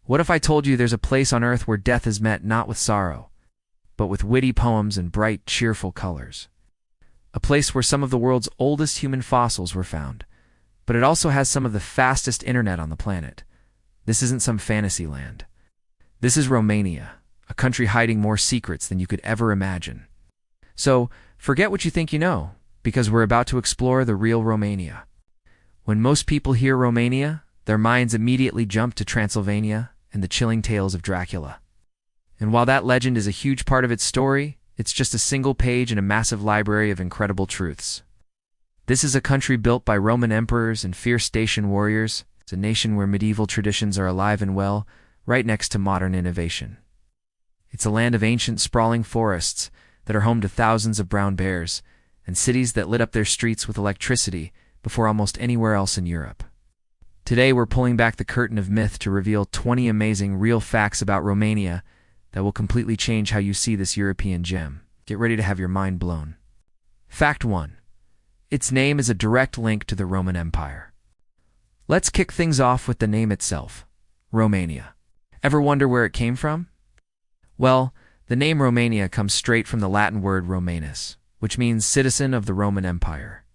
What if I told you there's a place on earth where death is met not with sorrow, but with witty poems and bright, cheerful colors? A place where some of the world's oldest human fossils were found, but it also has some of the fastest internet on the planet. This isn't some fantasy land. This is Romania, a country hiding more secrets than you could ever imagine. So, forget what you think you know, because we're about to explore the real Romania. When most people hear Romania, their minds immediately jump to Transylvania and the chilling tales of Dracula. And while that legend is a huge part of its story, it's just a single page in a massive library of incredible truths. This is a country built by Roman emperors and fierce Dacian warriors. It's a nation where medieval traditions are alive and well, right next to modern innovation. It's a land of ancient, sprawling forests that are home to thousands of brown bears, and cities that lit up their streets with electricity before almost anywhere else in Europe. Today we're pulling back the curtain of myth to reveal 20 amazing real facts about Romania that will completely change how you see this European gem. Get ready to have your mind blown. Fact 1. Its name is a direct link to the Roman Empire. Let's kick things off with the name itself, Romania. Ever wonder where it came from? Well, the name Romania comes straight from the Latin word Romanus, which means citizen of the Roman Empire.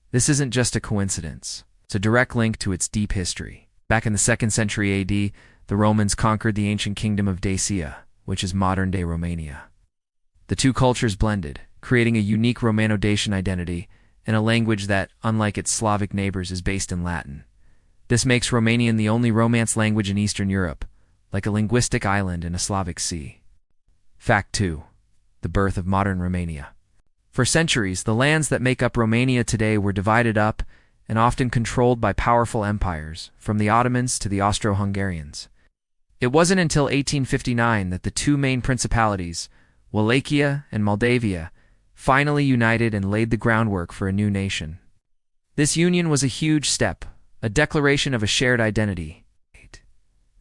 This isn't just a coincidence. It's a direct link to its deep history. Back in the 2nd century AD, the Romans conquered the ancient kingdom of Dacia, which is modern-day Romania. The two cultures blended, creating a unique Romano-Dacian identity and a language that, unlike its Slavic neighbors, is based in Latin. This makes Romanian the only Romance language in Eastern Europe, like a linguistic island in a Slavic sea. Fact 2. The birth of modern Romania. For centuries, the lands that make up Romania today were divided up and often controlled by powerful empires, from the Ottomans to the Austro-Hungarians. It wasn't until 1859 that the two main principalities, Wallachia and Moldavia, finally united and laid the groundwork for a new nation. This union was a huge step, a declaration of a shared identity.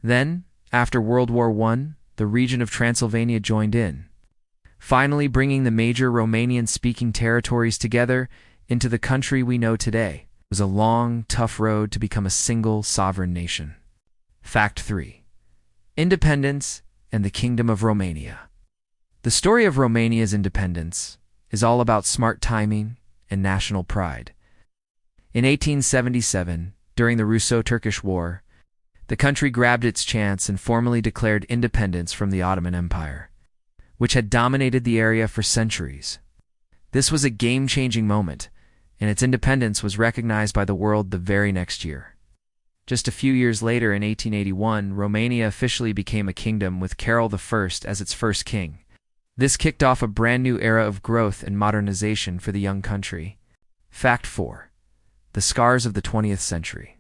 Then, after World War I, the region of Transylvania joined in, finally bringing the major Romanian-speaking territories together into the country we know today. It was a long, tough road to become a single, sovereign nation. Fact 3. Independence and the Kingdom of Romania. The story of Romania's independence is all about smart timing and national pride. In 1877, during the Russo-Turkish War, the country grabbed its chance and formally declared independence from the Ottoman Empire, which had dominated the area for centuries. This was a game-changing moment, and its independence was recognized by the world the very next year. Just a few years later, in 1881, Romania officially became a kingdom with Carol I as its first king. This kicked off a brand new era of growth and modernization for the young country. Fact 4. The scars of the 20th century.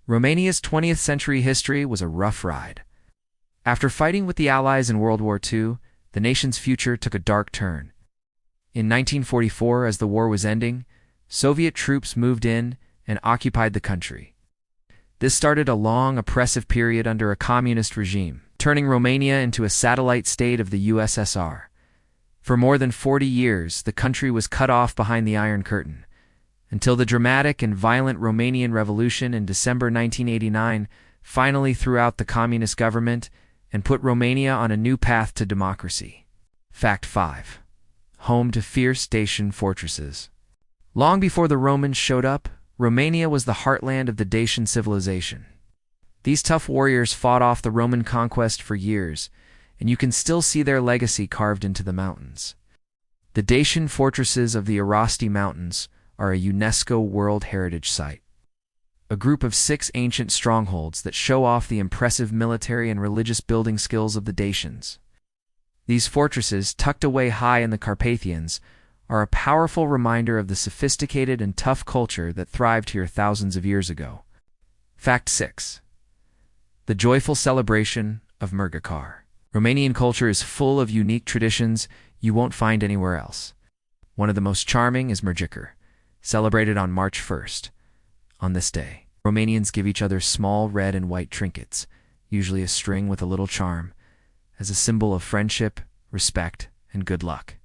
Romania's 20th century history was a rough ride. After fighting with the Allies in World War II, the nation's future took a dark turn. In 1944, as the war was ending, Soviet troops moved in and occupied the country. This started a long, oppressive period under a communist regime, turning Romania into a satellite state of the USSR. For more than 40 years, the country was cut off behind the Iron Curtain, until the dramatic and violent Romanian Revolution in December 1989 finally threw out the communist government and put Romania on a new path to democracy. Fact 5. Home to fierce Dacian fortresses. Long before the Romans showed up, Romania was the heartland of the Dacian civilization. These tough warriors fought off the Roman conquest for years, and you can still see their legacy carved into the mountains. The Dacian fortresses of the Orasti Mountains are a UNESCO World Heritage Site, a group of 6 ancient strongholds that show off the impressive military and religious building skills of the Dacians. These fortresses, tucked away high in the Carpathians, are a powerful reminder of the sophisticated and tough culture that thrived here thousands of years ago. Fact 6. The joyful celebration of Mărțișor. Romanian culture is full of unique traditions you won't find anywhere else. One of the most charming is Mărțișor, celebrated on March 1st. On this day, Romanians give each other small red and white trinkets, usually a string with a little charm, as a symbol of friendship, respect, and good luck.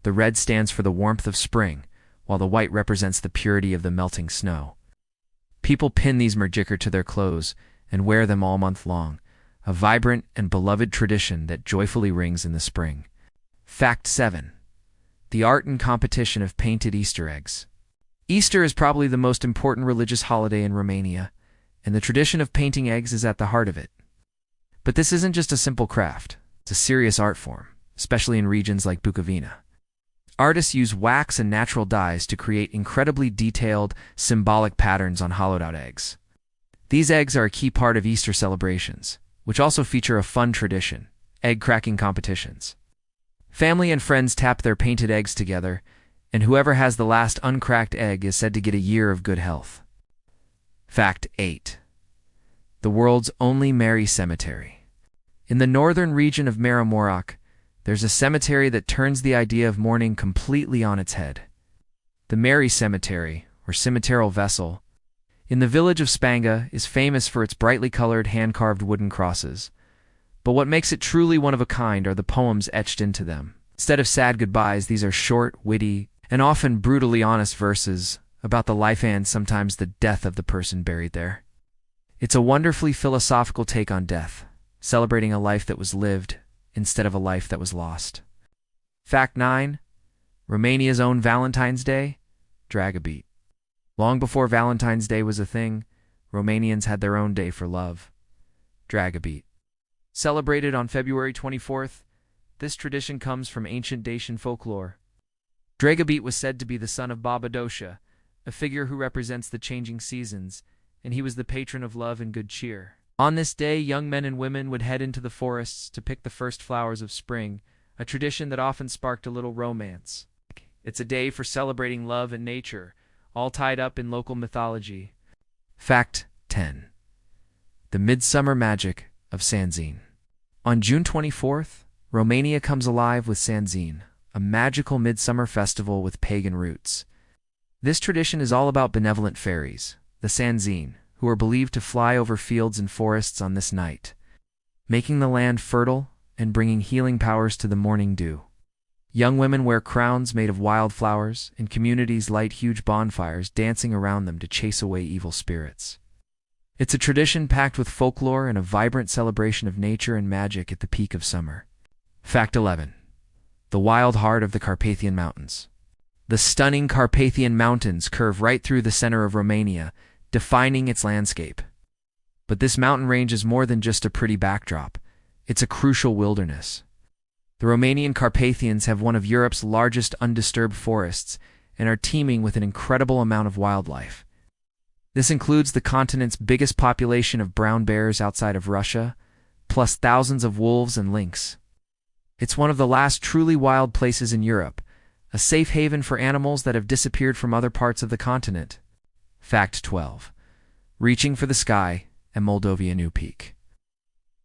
The red stands for the warmth of spring, while the white represents the purity of the melting snow. People pin these Mărțișor to their clothes and wear them all month long, a vibrant and beloved tradition that joyfully rings in the spring. Fact 7. The art and competition of painted Easter eggs. Easter is probably the most important religious holiday in Romania, and the tradition of painting eggs is at the heart of it. But this isn't just a simple craft, it's a serious art form, especially in regions like Bukovina. Artists use wax and natural dyes to create incredibly detailed, symbolic patterns on hollowed-out eggs. These eggs are a key part of Easter celebrations, which also feature a fun tradition: egg-cracking competitions. Family and friends tap their painted eggs together, and whoever has the last uncracked egg is said to get a year of good health. Fact 8. The world's only Mary cemetery. In the northern region of Maramorak, there's a cemetery that turns the idea of mourning completely on its head. The Mary Cemetery, or cemeterial vessel, in the village of Spanga is famous for its brightly colored hand-carved wooden crosses. But what makes it truly one of a kind are the poems etched into them. Instead of sad goodbyes, these are short, witty, and often brutally honest verses about the life and sometimes the death of the person buried there. It's a wonderfully philosophical take on death, celebrating a life that was lived instead of a life that was lost. Fact 9. Romania's own Valentine's Day, Dragobete. Long before Valentine's Day was a thing, Romanians had their own day for love, Dragobete. Celebrated on February 24th, this tradition comes from ancient Dacian folklore. Dragobete was said to be the son of Baba Dosha, a figure who represents the changing seasons, and he was the patron of love and good cheer. On this day, young men and women would head into the forests to pick the first flowers of spring, a tradition that often sparked a little romance. It's a day for celebrating love and nature, all tied up in local mythology. Fact 10. The midsummer magic of Sânziene. On June 24th, Romania comes alive with Sânziene, a magical midsummer festival with pagan roots. This tradition is all about benevolent fairies, the Sânziene, who are believed to fly over fields and forests on this night, making the land fertile and bringing healing powers to the morning dew. Young women wear crowns made of wildflowers, and communities light huge bonfires, dancing around them to chase away evil spirits. It's a tradition packed with folklore and a vibrant celebration of nature and magic at the peak of summer. Fact 11. The wild heart of the Carpathian Mountains. The stunning Carpathian Mountains curve right through the center of Romania, defining its landscape. But this mountain range is more than just a pretty backdrop. It's a crucial wilderness. The Romanian Carpathians have one of Europe's largest undisturbed forests and are teeming with an incredible amount of wildlife. This includes the continent's biggest population of brown bears outside of Russia, plus thousands of wolves and lynx. It's one of the last truly wild places in Europe, a safe haven for animals that have disappeared from other parts of the continent. Fact 12. Reaching for the sky at Moldovianu Peak.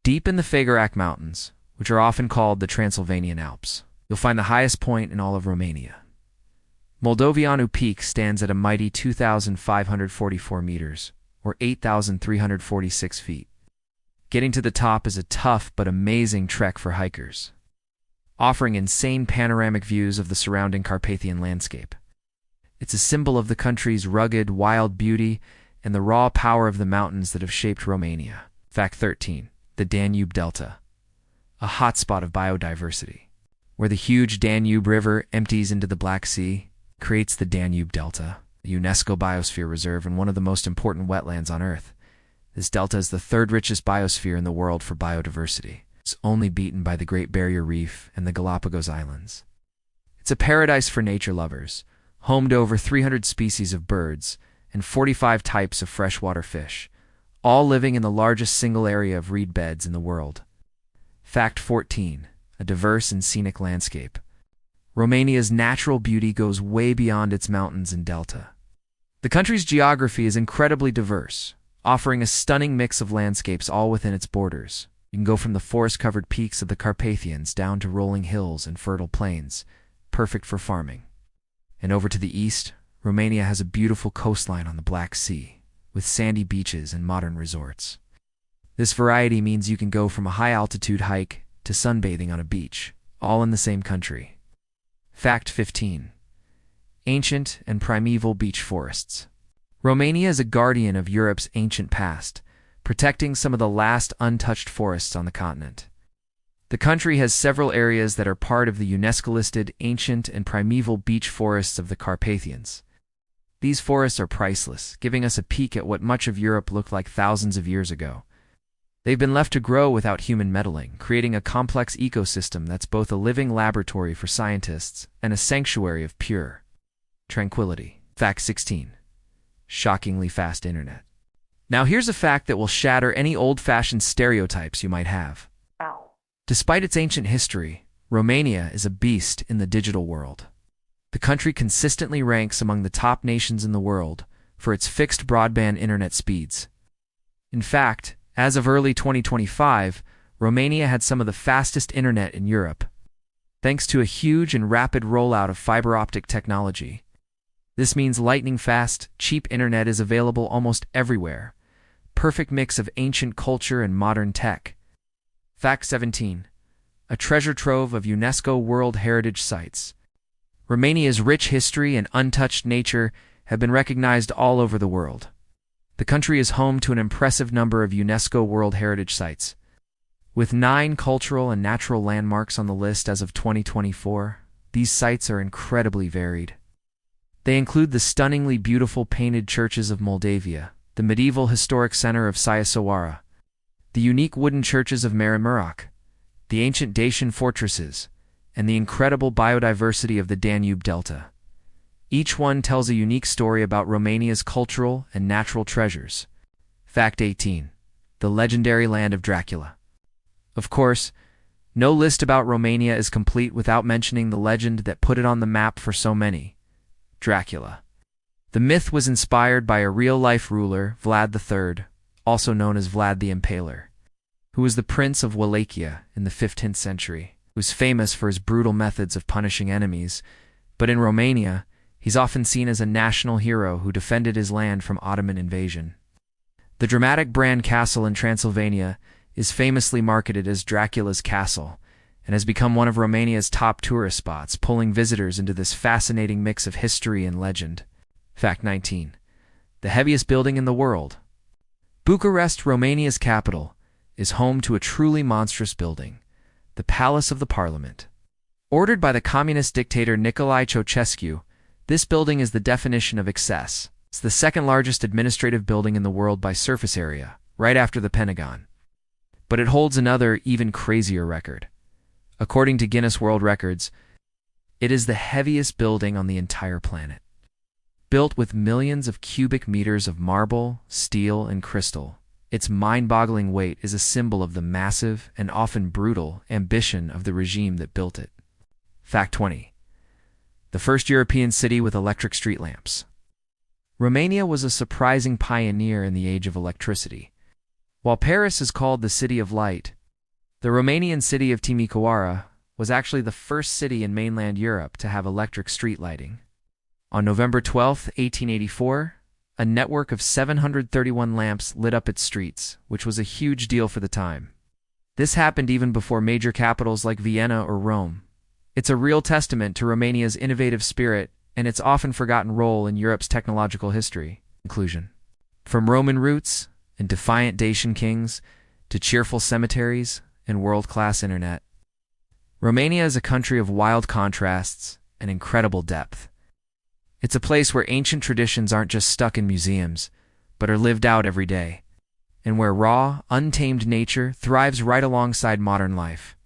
Deep in the Făgărac Mountains, which are often called the Transylvanian Alps, you'll find the highest point in all of Romania. Moldovianu Peak stands at a mighty 2,544 meters, or 8,346 feet. Getting to the top is a tough but amazing trek for hikers, offering insane panoramic views of the surrounding Carpathian landscape. It's a symbol of the country's rugged, wild beauty and the raw power of the mountains that have shaped Romania. Fact 13. The Danube Delta, a hotspot of biodiversity. Where the huge Danube River empties into the Black Sea, creates the Danube Delta, a UNESCO biosphere reserve and one of the most important wetlands on Earth. This delta is the third richest biosphere in the world for biodiversity. It's only beaten by the Great Barrier Reef and the Galapagos Islands. It's a paradise for nature lovers, home to over 300 species of birds and 45 types of freshwater fish, all living in the largest single area of reed beds in the world. Fact 14. A diverse and scenic landscape. Romania's natural beauty goes way beyond its mountains and delta. The country's geography is incredibly diverse, offering a stunning mix of landscapes all within its borders. You can go from the forest-covered peaks of the Carpathians down to rolling hills and fertile plains, perfect for farming. And over to the east, Romania has a beautiful coastline on the Black Sea, with sandy beaches and modern resorts. This variety means you can go from a high-altitude hike to sunbathing on a beach, all in the same country. Fact 15. Ancient and primeval beech forests. Romania is a guardian of Europe's ancient past, protecting some of the last untouched forests on the continent. The country has several areas that are part of the UNESCO-listed ancient and primeval beech forests of the Carpathians. These forests are priceless, giving us a peek at what much of Europe looked like thousands of years ago. They've been left to grow without human meddling, creating a complex ecosystem that's both a living laboratory for scientists and a sanctuary of pure tranquility. Fact 16. Shockingly fast internet. Now here's a fact that will shatter any old-fashioned stereotypes you might have. Despite its ancient history, Romania is a beast in the digital world. The country consistently ranks among the top nations in the world for its fixed broadband internet speeds. In fact, as of early 2025, Romania had some of the fastest internet in Europe, thanks to a huge and rapid rollout of fiber optic technology. This means lightning-fast, cheap internet is available almost everywhere. Perfect mix of ancient culture and modern tech. Fact 17. A treasure trove of UNESCO World Heritage Sites. Romania's rich history and untouched nature have been recognized all over the world. The country is home to an impressive number of UNESCO World Heritage Sites. With 9 cultural and natural landmarks on the list as of 2024, these sites are incredibly varied. They include the stunningly beautiful painted churches of Moldavia, the medieval historic center of Timișoara, the unique wooden churches of Mărțișor, the ancient Dacian fortresses, and the incredible biodiversity of the Danube Delta. Each one tells a unique story about Romania's cultural and natural treasures. Fact 18. The legendary land of Dracula. Of course, no list about Romania is complete without mentioning the legend that put it on the map for so many: Dracula. The myth was inspired by a real-life ruler, Vlad III, also known as Vlad the Impaler, who was the Prince of Wallachia in the 15th century. He was famous for his brutal methods of punishing enemies, but in Romania, he's often seen as a national hero who defended his land from Ottoman invasion. The dramatic Bran Castle in Transylvania is famously marketed as Dracula's Castle and has become one of Romania's top tourist spots, pulling visitors into this fascinating mix of history and legend. Fact 19. The heaviest building in the world. Bucharest, Romania's capital, is home to a truly monstrous building, the Palace of the Parliament. Ordered by the communist dictator Nicolae Ceausescu, this building is the definition of excess. It's the second largest administrative building in the world by surface area, right after the Pentagon. But it holds another, even crazier record. According to Guinness World Records, it is the heaviest building on the entire planet. Built with millions of cubic meters of marble, steel, and crystal, its mind-boggling weight is a symbol of the massive and often brutal ambition of the regime that built it. Fact 20. The first European city with electric street lamps. Romania was a surprising pioneer in the age of electricity. While Paris is called the City of Light, the Romanian city of Timișoara was actually the first city in mainland Europe to have electric street lighting. On November 12, 1884, a network of 731 lamps lit up its streets, which was a huge deal for the time. This happened even before major capitals like Vienna or Rome. It's a real testament to Romania's innovative spirit and its often forgotten role in Europe's technological history. Conclusion. From Roman roots and defiant Dacian kings to cheerful cemeteries and world-class internet, Romania is a country of wild contrasts and incredible depth. It's a place where ancient traditions aren't just stuck in museums, but are lived out every day, and where raw, untamed nature thrives right alongside modern life.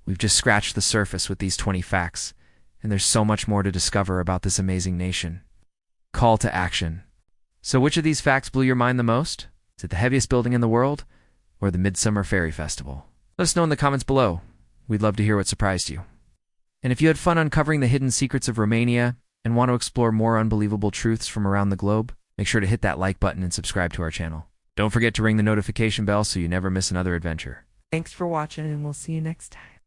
We've just scratched the surface with these 20 facts, and there's so much more to discover about this amazing nation. Call to action. So which of these facts blew your mind the most? Is it the heaviest building in the world, or the Midsummer Fairy Festival? Let us know in the comments below. We'd love to hear what surprised you. And if you had fun uncovering the hidden secrets of Romania and want to explore more unbelievable truths from around the globe, make sure to hit that like button and subscribe to our channel. Don't forget to ring the notification bell so you never miss another adventure. Thanks for watching, and we'll see you next time.